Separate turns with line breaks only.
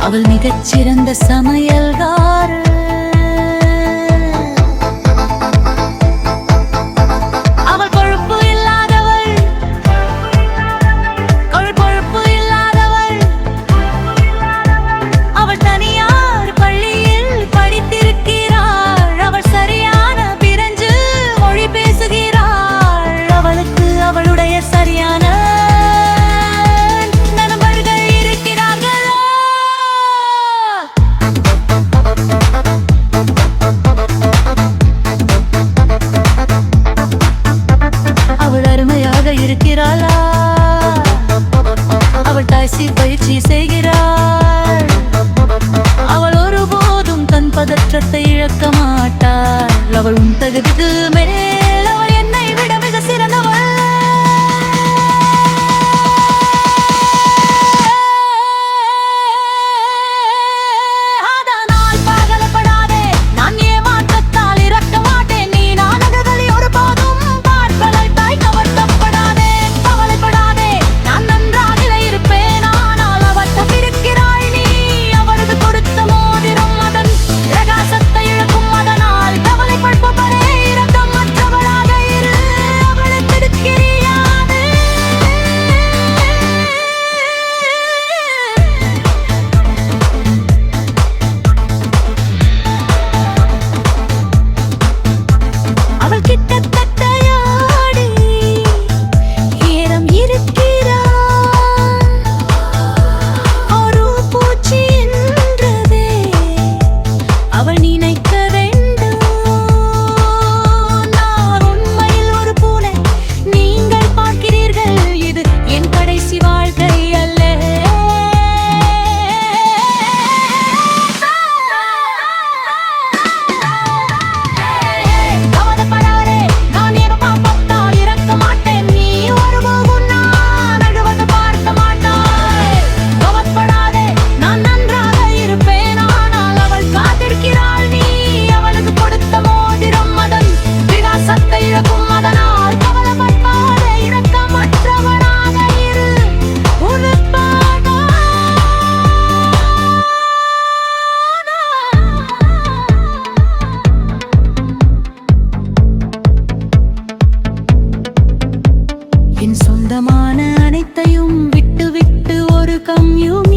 அவள் மிகச்சிறந்த சமையல்காரர். அவள் கொழுப்பு இல்லாதவள், கொழுப்பு இல்லாதவள். அவள் தனியார் பள்ளியில் படித்திருக்கிறாள். அவள் சரியான பிரெஞ்சு மொழி பேசுகிறாள். அவளுக்கு அவளுடைய சரியான இருக்கிறாளா? அவள் டாய்ஸி பயிற்சி செய்கிறாள். அவள் ஒருபோதும் தன் பதற்றத்தை இழக்க மாட்டாள். அவள் உன் தகுதிக்கு மேல் அவள் என்னை விட மிக சிறந்தவள். என் சொந்தமான அனைத்தையும் விட்டு விட்டு ஒரு கம்யூன்